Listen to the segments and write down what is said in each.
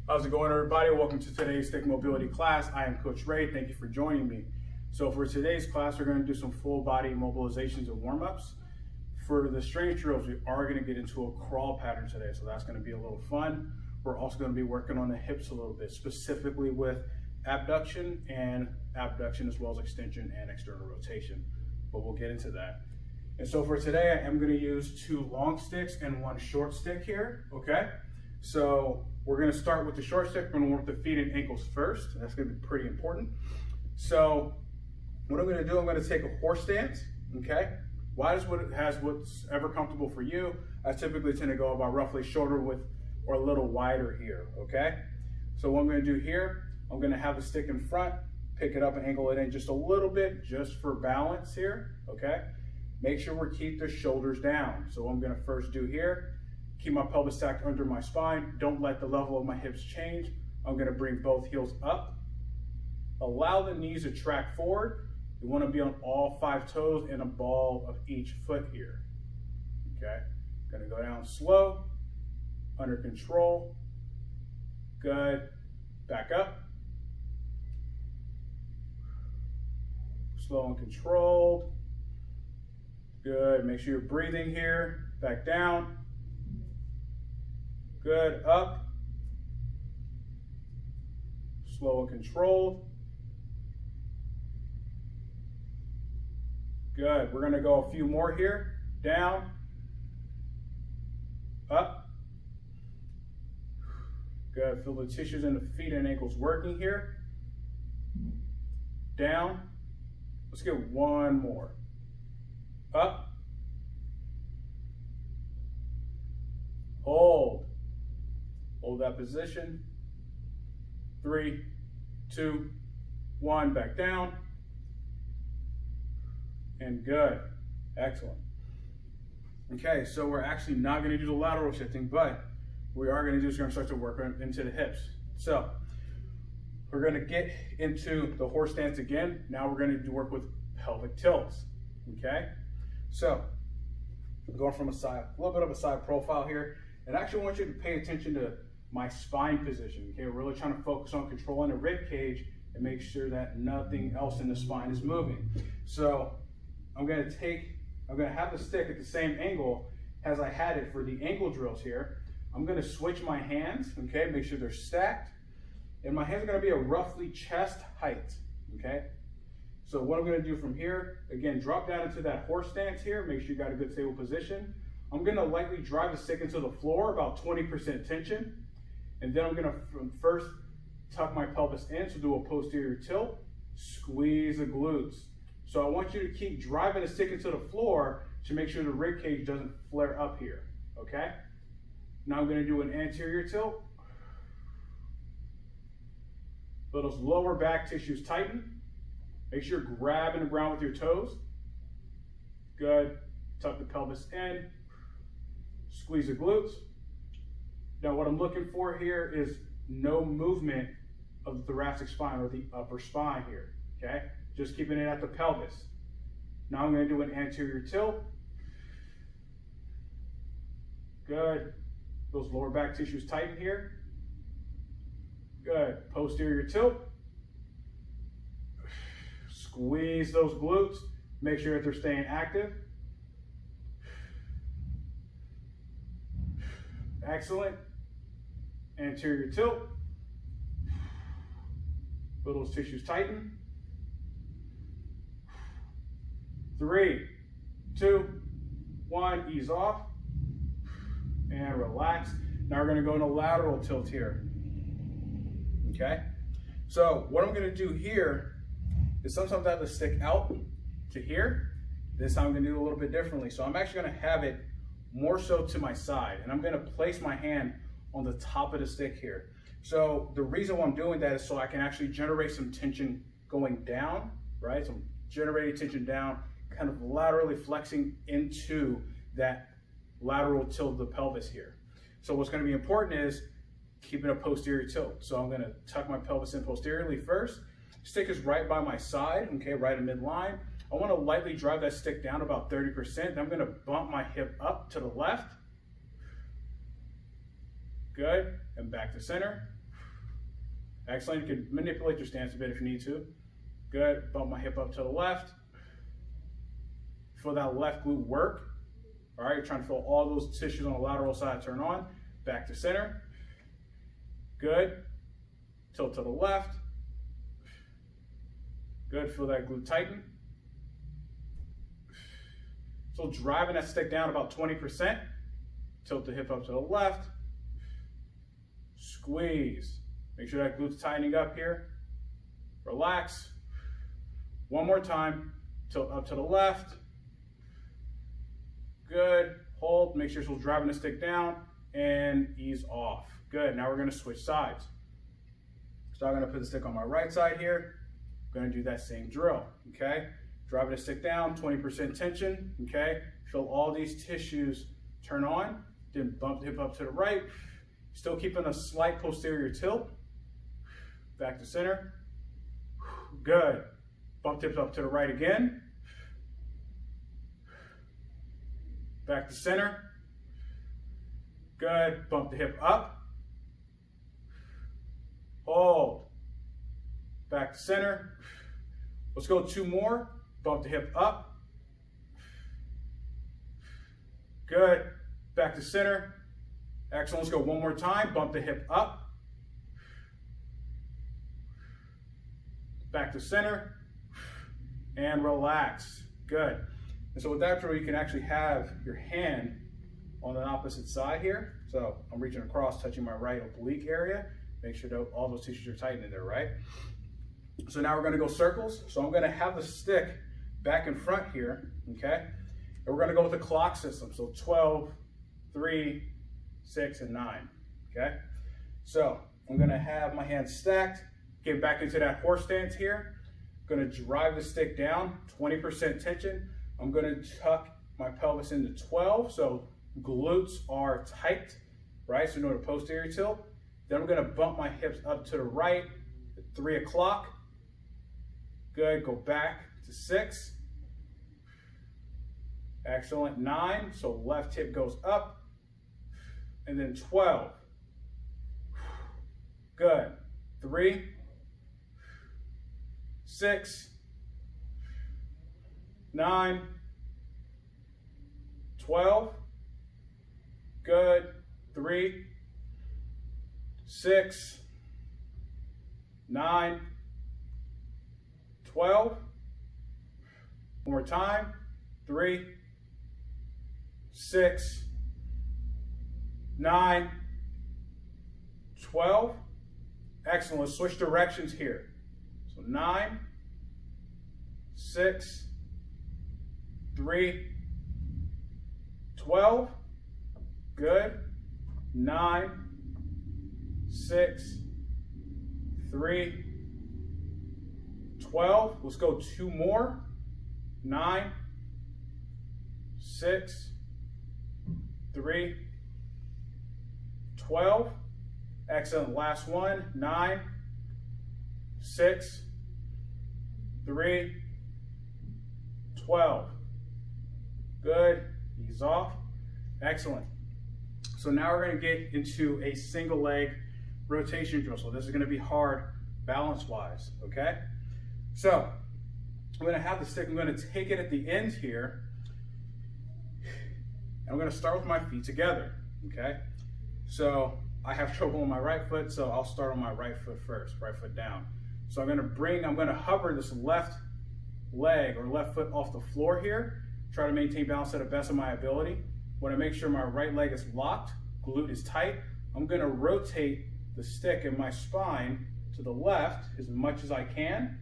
How's it going, everybody? Welcome to today's stick mobility class. I am Coach Ray. Thank you for joining me. So for today's class, we're going to do some full body mobilizations and warm-ups. For the strength drills, we are going to get into a crawl pattern today, so that's going to be a little fun. We're also going to be working on the hips a little bit, specifically with abduction as well as extension and external rotation, but we'll get into that. And so for today, I am going to use 2 long sticks and 1 short stick here, okay? So we're going to start with the short stick. We're going to work the feet and ankles first. That's going to be pretty important. So what I'm going to do, I'm going to take a horse stance, okay? What's ever comfortable for you. I typically tend to go about roughly shoulder width or a little wider here, okay? So what I'm going to do here, I'm going to have the stick in front, pick it up and angle it in just a little bit, just for balance here, okay? Make sure we keep the shoulders down. So what I'm going to first do here, keep my pelvis stacked under my spine. Don't let the level of my hips change. I'm going to bring both heels up. Allow the knees to track forward. You want to be on all 5 toes in a ball of each foot here. Okay? Going to go down slow, under control. Good. Back up. Slow and controlled. Good. Make sure you're breathing here. Back down. Good, up, slow and controlled. Good, we're gonna go a few more here. Down, up. Good, feel the tissues in the feet and ankles working here. Down, let's get 1 more. Up, hold. Hold that position. 3, 2, 1, back down. And good. Excellent. Okay, so we're actually not going to do the lateral shifting, but we are going to start to work into the hips. So we're going to get into the horse stance again. Now we're going to work with pelvic tilts. Okay, so going from a little bit of a side profile here, and I actually want you to pay attention to my spine position. Okay, we're really trying to focus on controlling the rib cage and make sure that nothing else in the spine is moving. So I'm going to have the stick at the same angle as I had it for the ankle drills here. I'm going to switch my hands, okay, make sure they're stacked, and my hands are going to be a roughly chest height, okay? So what I'm going to do from here, again, drop down into that horse stance here, make sure you got a good stable position. I'm going to lightly drive the stick into the floor, about 20% tension. And then I'm going to first tuck my pelvis in, so do a posterior tilt, squeeze the glutes. So I want you to keep driving the stick into the floor to make sure the rib cage doesn't flare up here, okay? Now I'm going to do an anterior tilt. Let those lower back tissues tighten. Make sure you're grabbing the ground with your toes. Good. Tuck the pelvis in, squeeze the glutes. Now what I'm looking for here is no movement of the thoracic spine or the upper spine here, okay? Just keeping it at the pelvis. Now I'm going to do an anterior tilt. Good. Those lower back tissues tighten here. Good. Posterior tilt. Squeeze those glutes. Make sure that they're staying active. Excellent. Anterior tilt. Feel those tissues tighten. 3, 2, 1, ease off. And relax. Now we're going to go into lateral tilt here. Okay? So what I'm going to do here is sometimes I have to stick out to here. This time I'm going to do it a little bit differently. So I'm actually going to have it more so to my side, and I'm going to place my hand on the top of the stick here. So the reason why I'm doing that is so I can actually generate some tension going down, right? So I'm generating tension down, kind of laterally flexing into that lateral tilt of the pelvis here. So what's going to be important is keeping a posterior tilt. So I'm going to tuck my pelvis in posteriorly first. Stick is right by my side, okay, right in midline. I want to lightly drive that stick down about 30%. Then I'm going to bump my hip up to the left. Good. And back to center. Excellent. You can manipulate your stance a bit if you need to. Good. Bump my hip up to the left. Feel that left glute work. All right, you're trying to feel all those tissues on the lateral side turn on. Back to center. Good. Tilt to the left. Good. Feel that glute tighten. So driving that stick down about 20%. Tilt the hip up to the left. Squeeze. Make sure that glute's tightening up here. Relax. One more time. Tilt up to the left. Good. Hold. Make sure you're still driving the stick down and ease off. Good. Now we're going to switch sides. So I'm going to put the stick on my right side here. I'm going to do that same drill. Okay. Driving the stick down, 20% tension. Okay. Feel all these tissues turn on. Then bump the hip up to the right. Still keeping a slight posterior tilt. Back to center. Good. Bump tips up to the right again. Back to center. Good. Bump the hip up. Hold. Back to center. Let's go 2 more. Bump the hip up. Good. Back to center. Excellent. Let's go 1 more time. Bump the hip up. Back to center. And relax. Good. And so with that drill, you can actually have your hand on the opposite side here. So I'm reaching across, touching my right oblique area. Make sure that all those tissues are tight in there, right? So now we're going to go circles. So I'm going to have the stick back in front here, okay? And we're going to go with the clock system. So 12, 3, 6, and 9, okay? So I'm going to have my hands stacked, get back into that horse stance here. I'm going to drive the stick down, 20% tension. I'm going to tuck my pelvis into 12, so glutes are tight, right? So doing a posterior tilt. Then I'm going to bump my hips up to the right at 3 o'clock. Good, go back to 6. Excellent, 9, so left hip goes up. And then 12. Good, 3, 6, 9, 12. Good, 3, 6, 9, 12. One more time. 3, 6, 9, 12. Excellent. Let's switch directions here. So 9, 6, 3, 12. Good. 9, 6, 3, 12. Let's go 2 more. 9, 6, 3, 12. Excellent. Last one. 9, 6, 3, 12. Good. Ease off. Excellent. So now we're going to get into a single leg rotation drill. So this is going to be hard balance-wise, okay? So I'm going to have the stick. I'm going to take it at the end here. And I'm going to start with my feet together, okay? So I have trouble on my right foot, so I'll start on my right foot first, right foot down. So I'm going to hover this left leg or left foot off the floor here. Try to maintain balance to the best of my ability. Want to make sure my right leg is locked, glute is tight. I'm going to rotate the stick in my spine to the left as much as I can.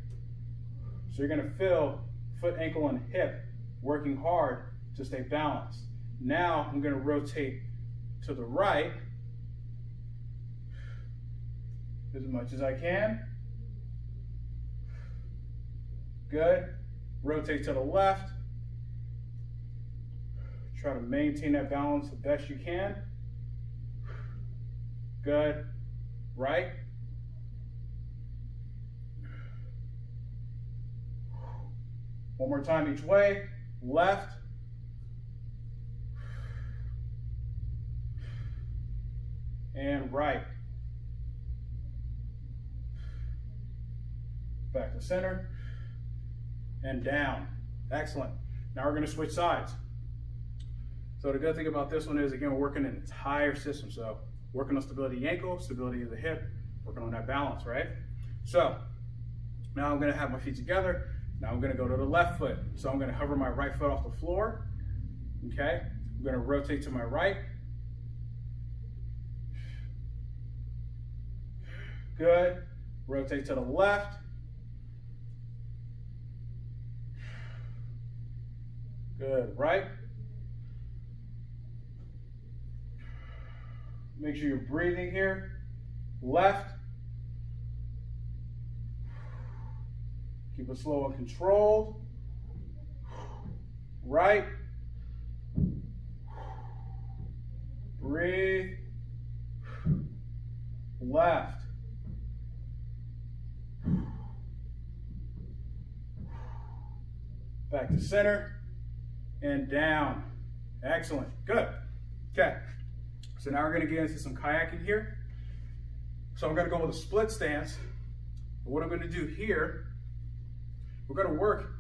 So you're going to feel foot, ankle, and hip working hard to stay balanced. Now I'm going to rotate to the right as much as I can. Good. Rotate to the left. Try to maintain that balance the best you can. Good. Right. One more time each way. Left. And right. back to center, and down. Excellent. Now we're gonna switch sides. So the good thing about this one is, again, we're working an entire system. So working on stability of the ankle, stability of the hip, working on that balance, right? So now I'm gonna have my feet together. Now I'm gonna go to the left foot. So I'm gonna hover my right foot off the floor, okay? I'm gonna rotate to my right. Good. Rotate to the left. Good. Right. Make sure you're breathing here. Left. Keep it slow and controlled. Right. Breathe. Left. Back to center and down. Excellent. Good. Okay. So now we're going to get into some kayaking here. So I'm going to go with a split stance. But what I'm going to do here, we're going to work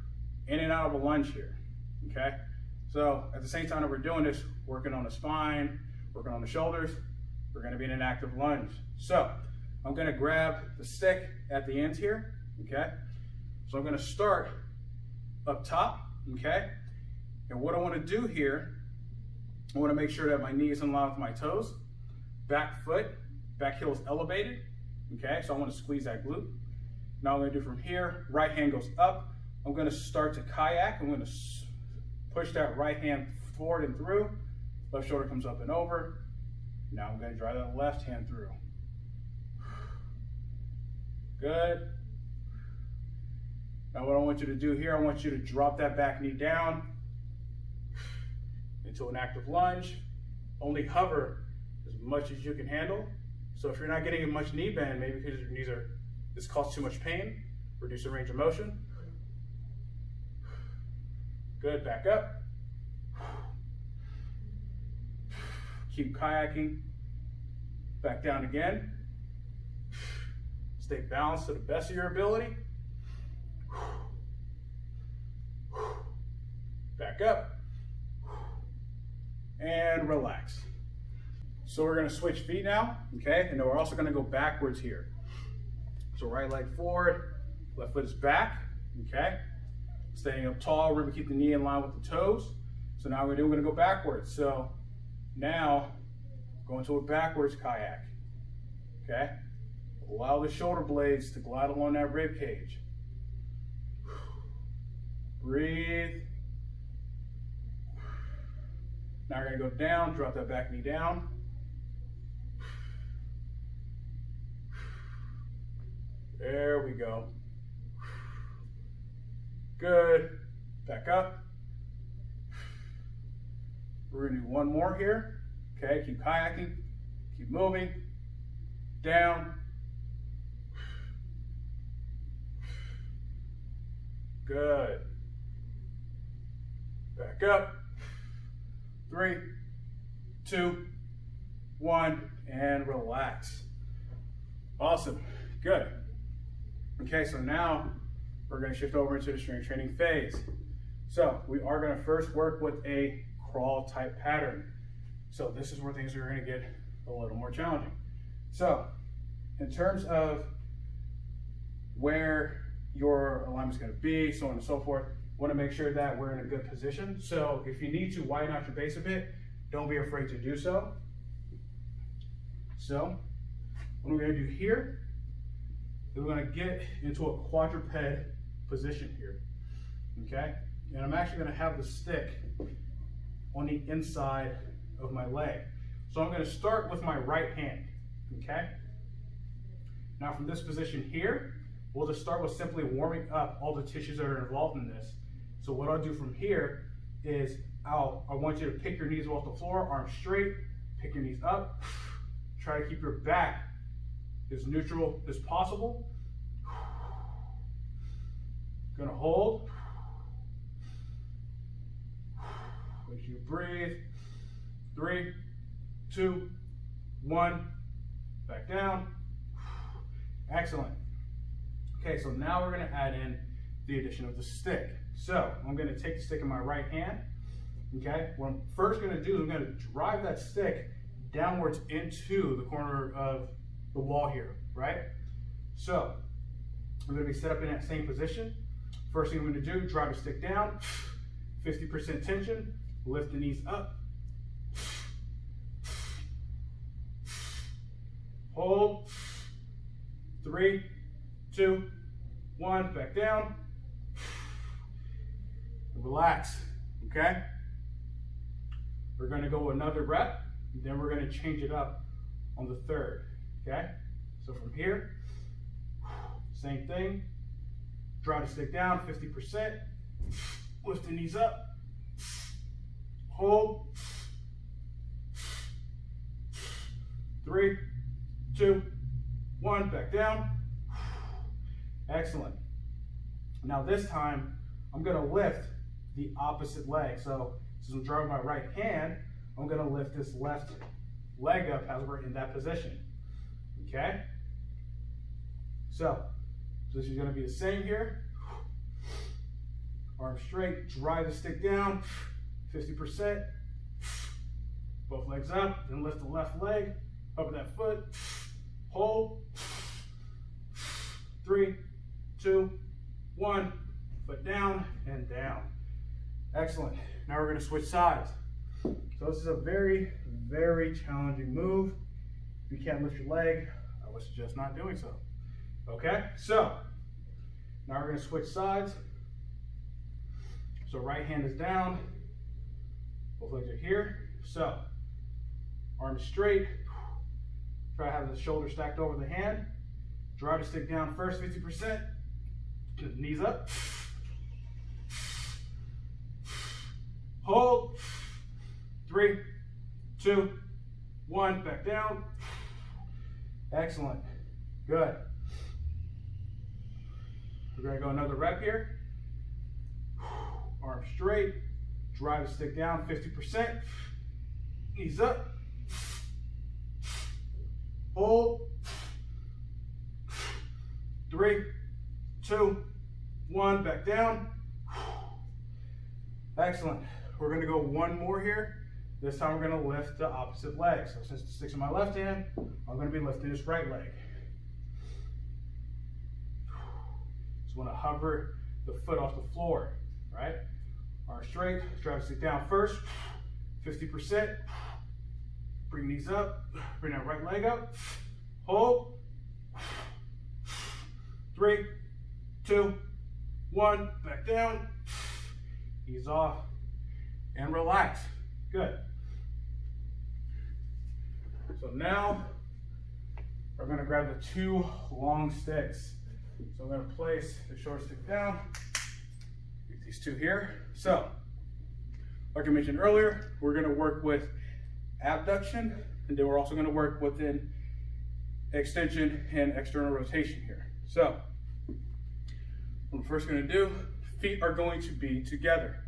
in and out of a lunge here. Okay. So at the same time that we're doing this, working on the spine, working on the shoulders, we're going to be in an active lunge. So I'm going to grab the stick at the end here. Okay. So I'm going to start up top, okay? And what I want to do here, I want to make sure that my knee is in line with my toes, back foot, back heel is elevated, okay? So I want to squeeze that glute. Now I'm going to do from here, right hand goes up. I'm going to start to kayak. I'm going to push that right hand forward and through. Left shoulder comes up and over. Now I'm going to drive that left hand through. Good. Now what I want you to do here, I want you to drop that back knee down into an active lunge. Only hover as much as you can handle. So if you're not getting much knee bend, maybe because your knees this causes too much pain, reduce the range of motion. Good, back up. Keep kayaking. Back down again. Stay balanced to the best of your ability. Back up and relax. So we're going to switch feet now, okay? And then we're also going to go backwards here. So right leg forward, left foot is back, okay? Staying up tall, we're going to keep the knee in line with the toes. So now we're going to go backwards. So now go into a backwards kayak, okay? Allow the shoulder blades to glide along that rib cage. Breathe. Now we're going to go down, drop that back knee down. There we go. Good. Back up. We're going to do one more here. Okay, keep kayaking, keep moving. Down. Good. Back up. 3, 2, 1, and relax. Awesome. Good. Okay, so now we're going to shift over into the strength training phase. So we are going to first work with a crawl type pattern. So this is where things are going to get a little more challenging. So in terms of where your alignment is going to be, so on and so forth, want to make sure that we're in a good position. So if you need to widen out your base a bit, don't be afraid to do so. So what we're going to do here is we're going to get into a quadruped position here, okay? And I'm actually going to have the stick on the inside of my leg. So I'm going to start with my right hand, okay? Now from this position here, we'll just start with simply warming up all the tissues that are involved in this. So what I'll do from here is I want you to pick your knees off the floor, arms straight, pick your knees up, try to keep your back as neutral as possible. Gonna hold. Make sure you breathe. 3, 2, 1, back down. Excellent. Okay, so now we're gonna add in the addition of the stick. So I'm gonna take the stick in my right hand. Okay, what I'm first gonna do is I'm gonna drive that stick downwards into the corner of the wall here, right? So I'm gonna be set up in that same position. First thing I'm gonna do, drive the stick down, 50% tension, lift the knees up, hold, 3, 2, 1, back down, relax, okay? We're gonna go another rep, then we're gonna change it up on the third, okay? So from here, same thing, drive the stick down, 50%, lift the knees up, hold, 3, 2, 1, back down. Excellent. Now this time, I'm gonna lift the opposite leg. So since I'm driving my right hand, I'm gonna lift this left leg up as we're in that position, okay? So this is gonna be the same here. Arm straight, drive the stick down, 50%. Both legs up, then lift the left leg, up that foot, hold, 3, 2, 1, foot down and down. Excellent. Now we're gonna switch sides. So this is a very, very challenging move. If you can't lift your leg, I would suggest not doing so. Okay, so now we're gonna switch sides. So right hand is down, both legs are here. So arms straight, try to have the shoulder stacked over the hand. Drive the stick down first, 50%, knees up. Hold, 3, 2, 1, back down. Excellent, good. We're gonna go another rep here. Arms straight, drive the stick down, 50%, knees up. Hold, 3, 2, 1, back down. Excellent. We're gonna go one more here. This time we're gonna lift the opposite leg. So since the stick's in my left hand, I'm gonna be lifting this right leg. Just wanna hover the foot off the floor, right? Arm straight, drive the stick down first, 50%. Bring these up, bring that right leg up, hold, 3, 2, 1, back down, ease off, and relax. Good. So now, we're gonna grab the 2 long sticks. So I'm gonna place the short stick down, get these 2 here. So, like I mentioned earlier, we're gonna work with abduction, and then we're also gonna work within extension and external rotation here. So, what I'm first gonna do, feet are going to be together.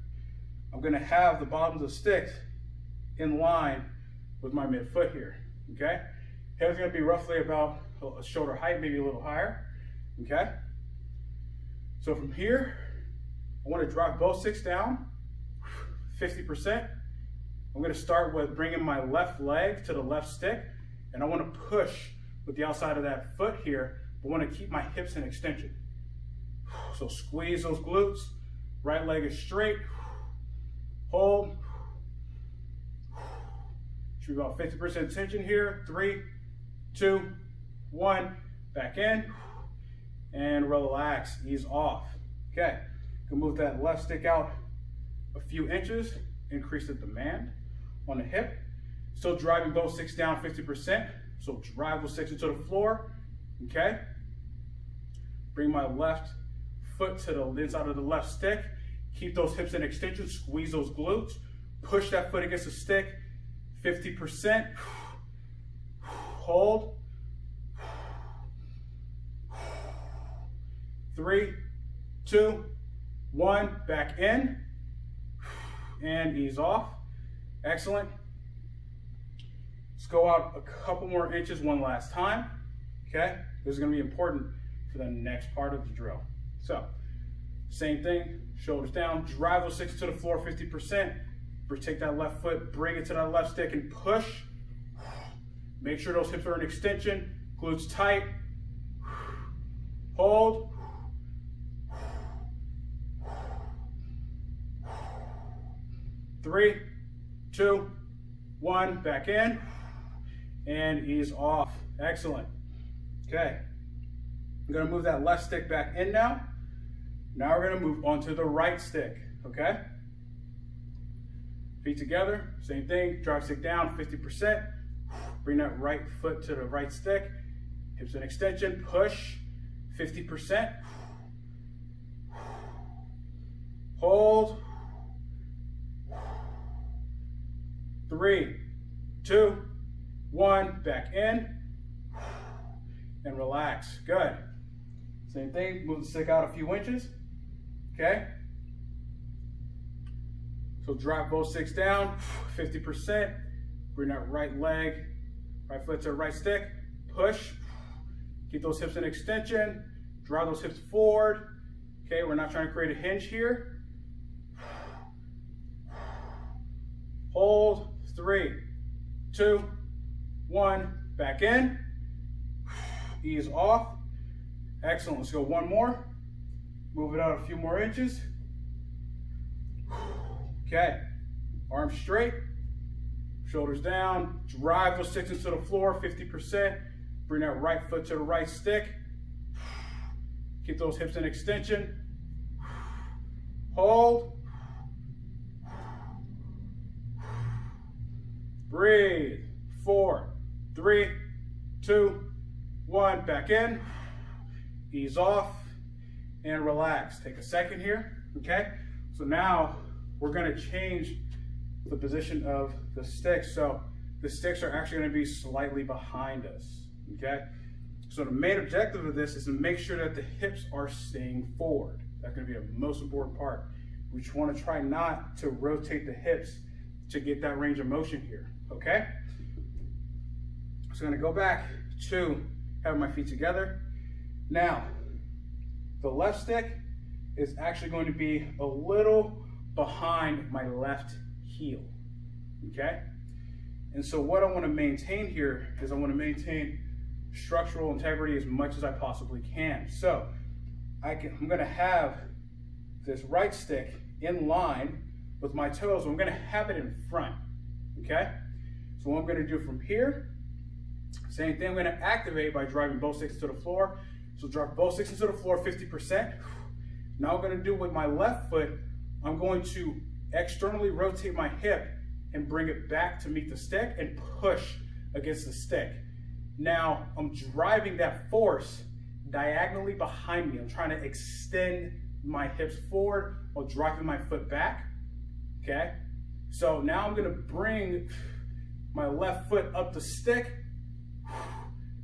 I'm gonna have the bottoms of sticks in line with my midfoot here, okay? Head's gonna be roughly about a shoulder height, maybe a little higher, okay? So from here, I wanna drive both sticks down, 50%. I'm gonna start with bringing my left leg to the left stick, and I wanna push with the outside of that foot here, but wanna keep my hips in extension. So squeeze those glutes, right leg is straight, hold. Should be about 50% tension here. 3, 2, 1, back in, and relax, ease off. Okay, can move that left stick out a few inches, increase the demand on the hip. Still driving both sticks down 50%. So drive those sticks into the floor, okay? Bring my left foot to the inside of the left stick. Keep those hips in extension, squeeze those glutes. Push that foot against the stick, 50%. Hold. 3, 2, 1, back in. And ease off. Excellent. Let's go out a couple more inches one last time. Okay, this is going to be important for the next part of the drill. So, same thing, shoulders down, drive those six to the floor 50%, take that left foot, bring it to that left stick and push. Make sure those hips are in extension, glutes tight, hold. 3, 2, 1, back in, and ease off. Excellent. Okay, I'm gonna move that left stick back in now. Now we're gonna move onto the right stick, okay? Feet together, same thing, drive stick down 50%. Bring that right foot to the right stick. Hips in extension, push, 50%. Hold. 3, 2, 1, back in, and relax. Good. Same thing, move the stick out a few inches, okay? So drop both sticks down, 50%, bring that right leg, right foot to the right stick, push, keep those hips in extension, drive those hips forward, okay? We're not trying to create a hinge here. Hold, 3, 2, 1, back in, ease off. Excellent, let's go one more. Move it out a few more inches. Okay, arms straight, shoulders down, drive those sticks into the floor, 50%. Bring that right foot to the right stick. Keep those hips in extension. Hold. Breathe. 4, 3, 2, 1, back in. Ease off and relax. Take a second here, okay? So now we're gonna change the position of the sticks. So the sticks are actually gonna be slightly behind us, okay? So the main objective of this is to make sure that the hips are staying forward. That's gonna be the most important part. We just wanna try not to rotate the hips to get that range of motion here, okay? So I'm gonna go back to having my feet together. Now, the left stick is actually going to be a little behind my left heel, okay? And so what I want to maintain here is I want to maintain structural integrity as much as I possibly can. So I'm going to have this right stick in line with my toes. I'm going to have it in front, okay? So what I'm going to do from here, same thing, I'm going to activate by driving both sticks to the floor. So drive both sticks to the floor 50%. Now I'm going to do with my left foot, I'm going to externally rotate my hip and bring it back to meet the stick and push against the stick. Now I'm driving that force diagonally behind me. I'm trying to extend my hips forward while driving my foot back, okay? So now I'm going to bring my left foot up the stick.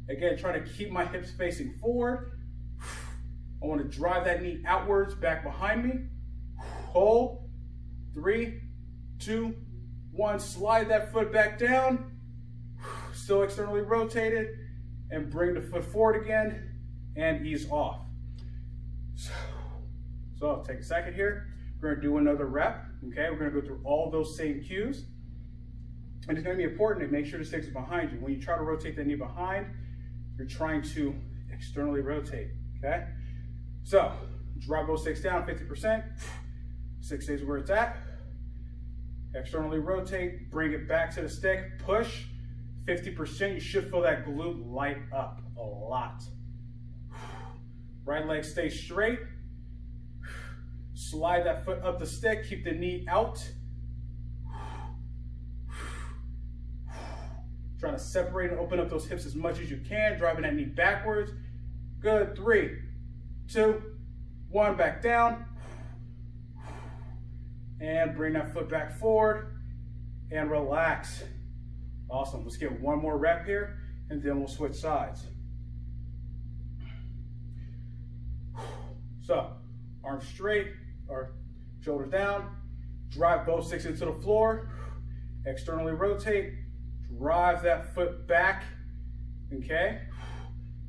Again, trying to keep my hips facing forward. I want to drive that knee outwards, back behind me. Hold. 3, 2, 1. Slide that foot back down. Still externally rotated. And bring the foot forward again. And ease off. So I'll take a second here. We're going to do another rep. Okay, we're going to go through all those same cues. And it's going to be important to make sure the sticks are behind you. When you try to rotate the knee behind, you're trying to externally rotate, okay? So, drive those sticks down 50%. 6 stays where it's at. Externally rotate, bring it back to the stick, push. 50%, you should feel that glute light up a lot. Right leg stays straight. Slide that foot up the stick, keep the knee out. Trying to separate and open up those hips as much as you can, driving that knee backwards. Good, 3, 2, 1, back down. And bring that foot back forward and relax. Awesome, let's get one more rep here and then we'll switch sides. So, arms straight or shoulders down. Drive both sticks into the floor. Externally rotate. Drive that foot back, okay?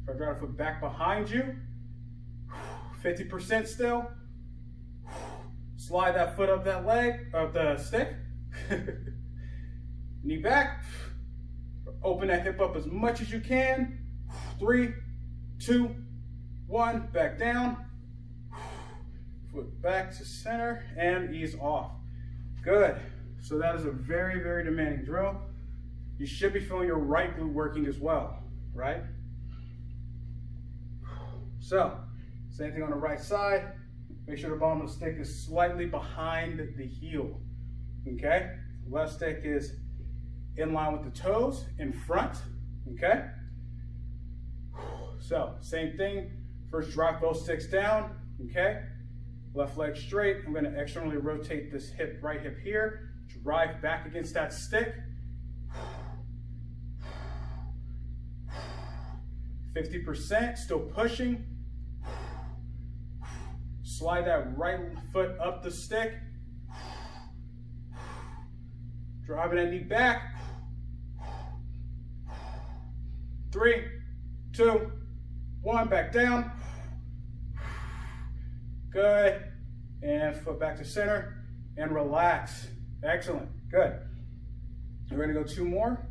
Try to drive the foot back behind you. 50% still. Slide that foot up that leg, up the stick. Knee back. Open that hip up as much as you can. 3, 2, 1, back down. Foot back to center and ease off. Good. So that is a very, very demanding drill. You should be feeling your right glute working as well, right? So, same thing on the right side. Make sure the bottom of the stick is slightly behind the heel, okay? Left stick is in line with the toes, in front, okay? So, same thing. First, drop both sticks down, okay? Left leg straight. I'm gonna externally rotate this hip, right hip here. Drive back against that stick. 50%, still pushing. Slide that right foot up the stick. Driving that knee back. 3, 2, 1, back down. Good. And foot back to center and relax. Excellent. Good. We're going to go 2 more.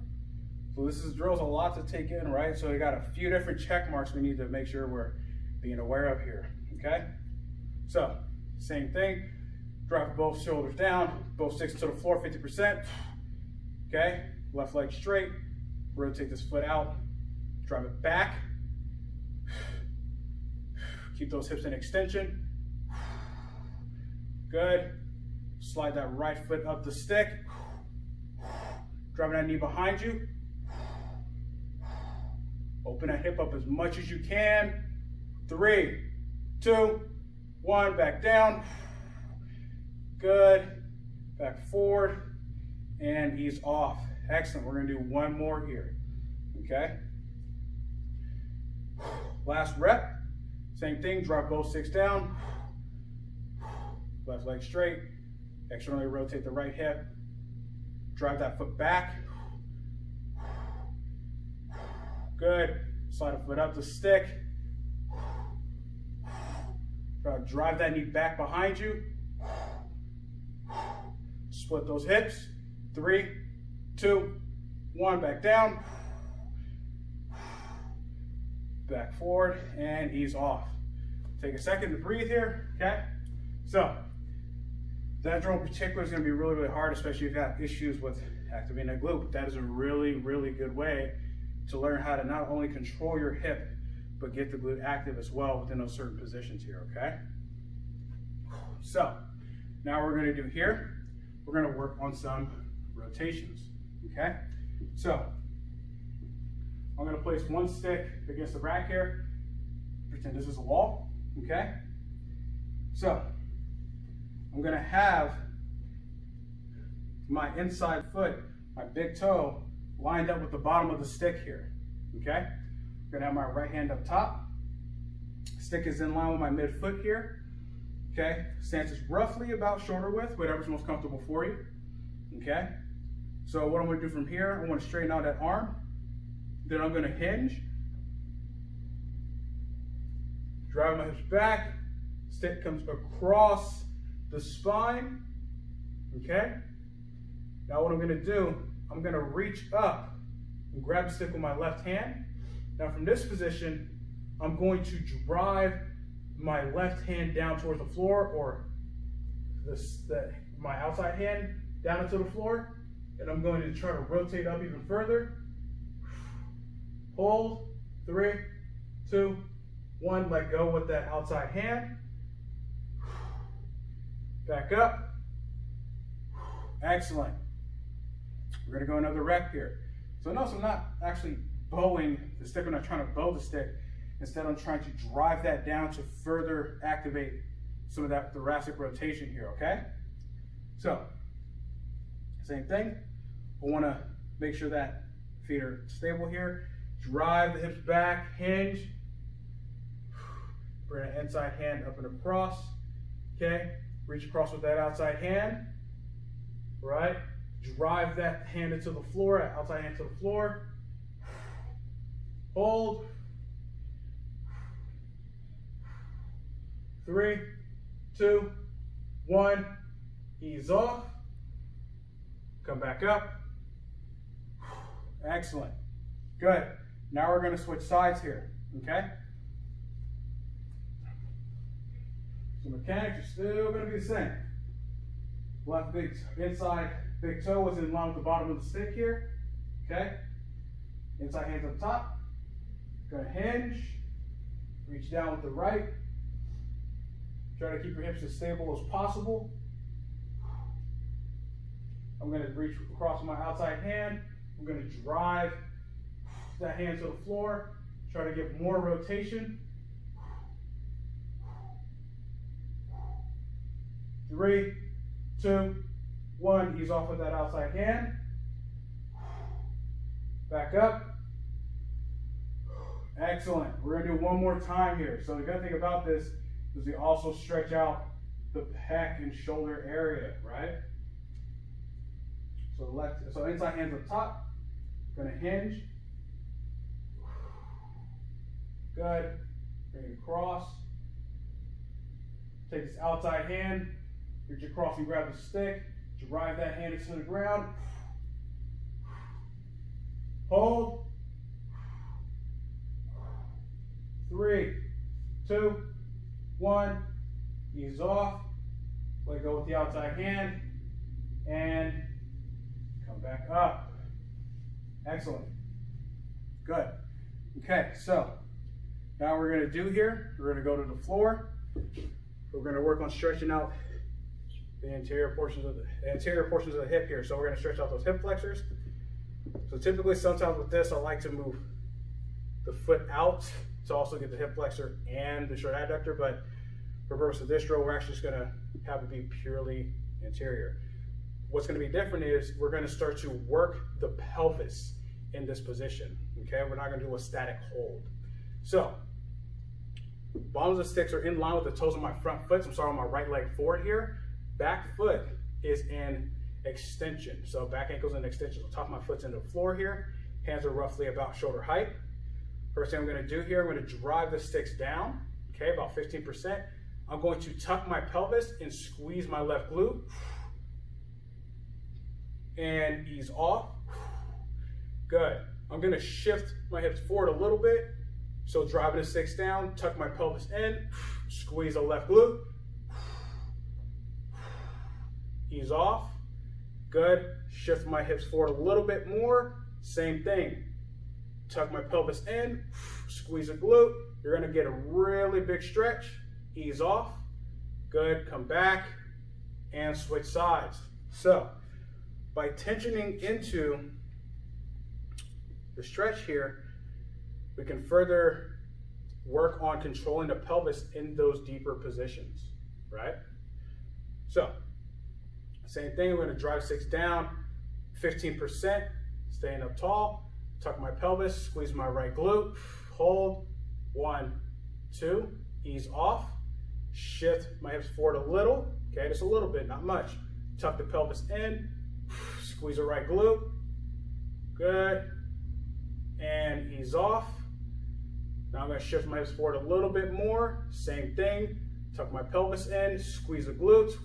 So this drills a lot to take in, right? So we got a few different check marks we need to make sure we're being aware of here. Okay? So, same thing. Drop both shoulders down, both sticks to the floor, 50%. Okay? Left leg straight. Rotate this foot out. Drive it back. Keep those hips in extension. Good. Slide that right foot up the stick. Driving that knee behind you. Open that hip up as much as you can. 3, 2, 1, back down. Good. Back forward and ease off. Excellent. We're going to do 1 more here. Okay. Last rep. Same thing. Drop both sticks down. Left leg straight. Externally rotate the right hip. Drive that foot back. Good. Slide a foot up the stick. Drive that knee back behind you. Split those hips. 3, 2, 1, back down. Back forward and ease off. Take a second to breathe here, okay? So, that drill in particular is going to be really, really hard, especially if you've got issues with activating that glute. But that is a really, really good way to learn how to not only control your hip, but get the glute active as well within those certain positions here, okay? So, now what we're going to do here, we're going to work on some rotations, okay? So, I'm going to place one stick against the rack here. Pretend this is a wall, okay? So, I'm going to have my inside foot, my big toe, lined up with the bottom of the stick here, okay? I'm going to have my right hand up top. Stick is in line with my midfoot here, okay? Stance is roughly about shoulder width, whatever's most comfortable for you, okay? So what I'm going to do from here, I want to straighten out that arm. Then I'm going to hinge, drive my hips back, stick comes across the spine, okay? Now what I'm going to do, I'm going to reach up and grab the stick with my left hand. Now from this position, I'm going to drive my left hand down towards the floor, or my outside hand down into the floor, and I'm going to try to rotate up even further. Hold, 3, 2, 1, let go with that outside hand. Back up. Excellent. We're going to go another rep here. So notice I'm not actually bowing the stick. I'm not trying to bow the stick. Instead, I'm trying to drive that down to further activate some of that thoracic rotation here, okay? So, same thing. I want to make sure that feet are stable here. Drive the hips back, hinge. Bring an inside hand up and across, okay? Reach across with that outside hand, right? Drive that hand into the floor, outside hand to the floor. Hold. 3, 2, 1. Ease off. Come back up. Excellent. Good. Now we're going to switch sides here. Okay? So mechanics are still going to be the same. Left big inside big toe is in line with the bottom of the stick here. Okay? Inside hands up top. Gonna hinge. Reach down with the right. Try to keep your hips as stable as possible. I'm gonna reach across my outside hand. I'm gonna drive that hand to the floor. Try to get more rotation. 3, 2, 1. Ease off with that outside hand. Back up. Excellent. We're going to do one more time here. So the good thing about this is we also stretch out the pec and shoulder area, right? So inside hands up top. Going to hinge. Good. Bring it across. Take this outside hand. Reach across and grab the stick. Drive that hand into the ground. Hold. 3, 2, 1. Ease off. Let go with the outside hand. And come back up. Excellent. Good. Okay, so now we're going to do here, we're going to go to the floor. We're going to work on stretching out the anterior portions of the hip here. So we're going to stretch out those hip flexors. So typically, sometimes with this, I like to move the foot out to also get the hip flexor and the short adductor. But for purpose of this drill, we're actually just going to have it be purely anterior. What's going to be different is we're going to start to work the pelvis in this position. Okay, we're not going to do a static hold. So bottoms of the sticks are in line with the toes of my front foot. So I'm starting with my right leg forward here. Back foot is in extension. So back ankle's in extension. So top of my foot's into the floor here. Hands are roughly about shoulder height. First thing I'm going to do here, I'm going to drive the sticks down. Okay, about 15%. I'm going to tuck my pelvis and squeeze my left glute. And ease off. Good. I'm going to shift my hips forward a little bit. So driving the sticks down, tuck my pelvis in, squeeze the left glute. Ease off. Good. Shift my hips forward a little bit more. Same thing. Tuck my pelvis in, squeeze the glute. You're going to get a really big stretch. Ease off. Good. Come back and switch sides. So by tensioning into the stretch here, we can further work on controlling the pelvis in those deeper positions, right? So same thing, we're going to drive six down, 15%, staying up tall, tuck my pelvis, squeeze my right glute, hold, 1, 2, ease off, shift my hips forward a little, okay, just a little bit, not much, tuck the pelvis in, squeeze the right glute, good, and ease off. Now I'm going to shift my hips forward a little bit more, same thing, tuck my pelvis in, squeeze the glutes,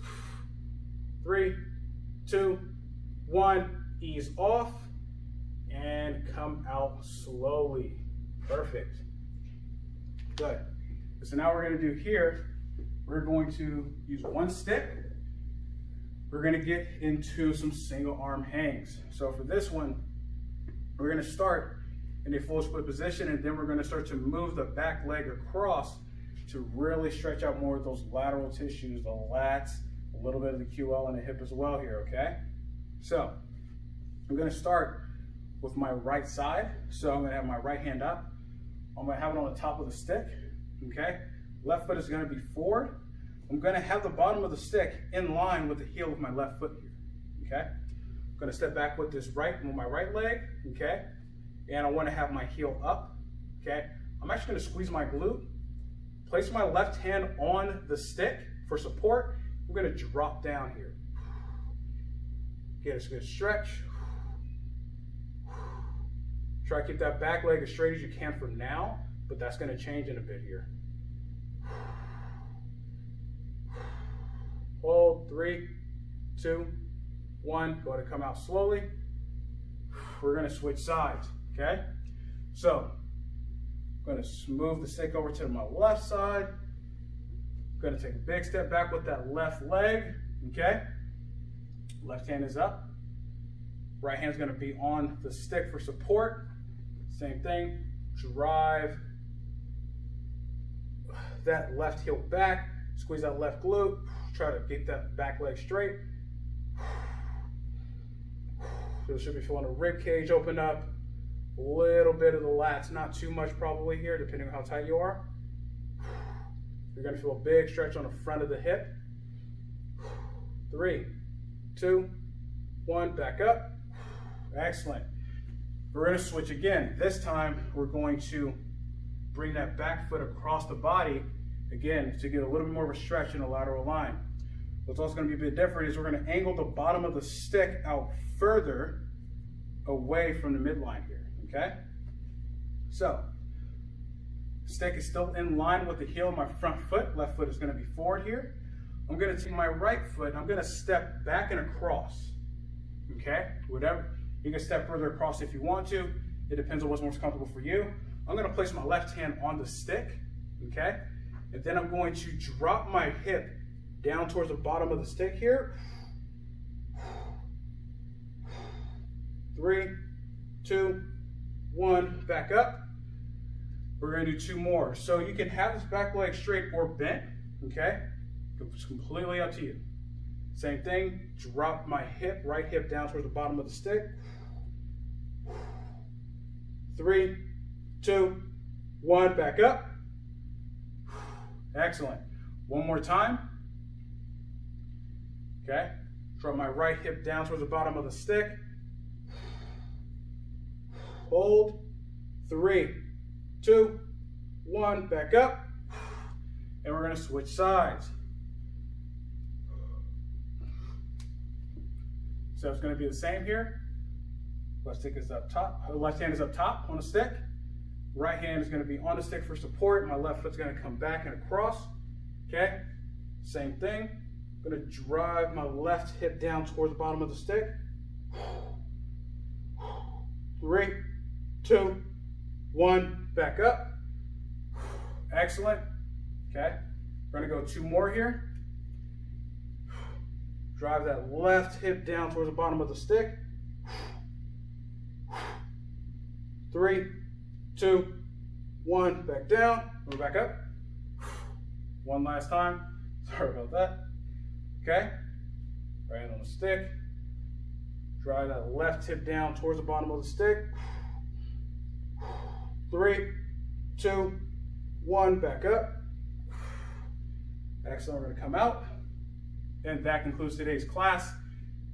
3, 2, 1, ease off, and come out slowly. Perfect. Good. So now we're going to do here, we're going to use one stick. We're going to get into some single arm hangs. So for this one, we're going to start in a full split position, and then we're going to start to move the back leg across to really stretch out more of those lateral tissues, the lats, a little bit of the QL and the hip as well here, okay? So I'm going to start with my right side. So I'm going to have my right hand up. I'm going to have it on the top of the stick, okay? Left foot is going to be forward. I'm going to have the bottom of the stick in line with the heel of my left foot here, okay? I'm going to step back with this with my right leg, okay? And I want to have my heel up, okay? I'm actually going to squeeze my glute, place my left hand on the stick for support. I'm going to drop down here. Get a good stretch. Try to keep that back leg as straight as you can for now, but that's going to change in a bit here. Hold, 3, 2, 1. Go ahead and come out slowly. We're gonna switch sides, okay? So, I'm gonna move the stick over to my left side. I'm gonna take a big step back with that left leg, okay? Left hand is up. Right hand's gonna be on the stick for support. Same thing, drive that left heel back, squeeze that left glute, try to get that back leg straight. So you should be feeling the rib cage open up, a little bit of the lats, not too much probably here, depending on how tight you are. You're gonna feel a big stretch on the front of the hip. 3, 2, 1, back up. Excellent. We're gonna switch again. This time, we're going to bring that back foot across the body, again, to get a little bit more of a stretch in the lateral line. What's also gonna be a bit different is we're gonna angle the bottom of the stick out further away from the midline here, okay? So, stick is still in line with the heel of my front foot. Left foot is gonna be forward here. I'm gonna take my right foot, I'm gonna step back and across, okay? Whatever, you can step further across if you want to. It depends on what's most comfortable for you. I'm gonna place my left hand on the stick, okay? And then I'm going to drop my hip down towards the bottom of the stick here. 3, 2, 1, back up. We're gonna do 2 more. So you can have this back leg straight or bent, okay? It's completely up to you. Same thing, drop my hip, right hip down towards the bottom of the stick. 3, 2, 1, back up. Excellent. One more time. Okay, drop my right hip down towards the bottom of the stick. Hold. 3, 2, 1, back up. And we're gonna switch sides. So it's gonna be the same here. Left stick is up top, left hand is up top on the stick. Right hand is gonna be on the stick for support. My left foot's gonna come back and across, okay? Same thing. I'm gonna drive my left hip down towards the bottom of the stick. 3, 2, 1, back up. Excellent, okay? We're gonna go 2 more here. Drive that left hip down towards the bottom of the stick. 3, 2, 1, back down, move back up. One last time, sorry about that. Okay, right hand on the stick. Drive that left hip down towards the bottom of the stick. 3, 2, 1, back up. Excellent, we're gonna come out. And that concludes today's class.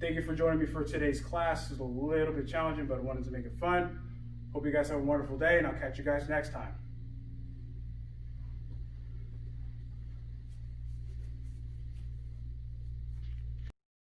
Thank you for joining me for today's class. It's a little bit challenging, but I wanted to make it fun. Hope you guys have a wonderful day, and I'll catch you guys next time.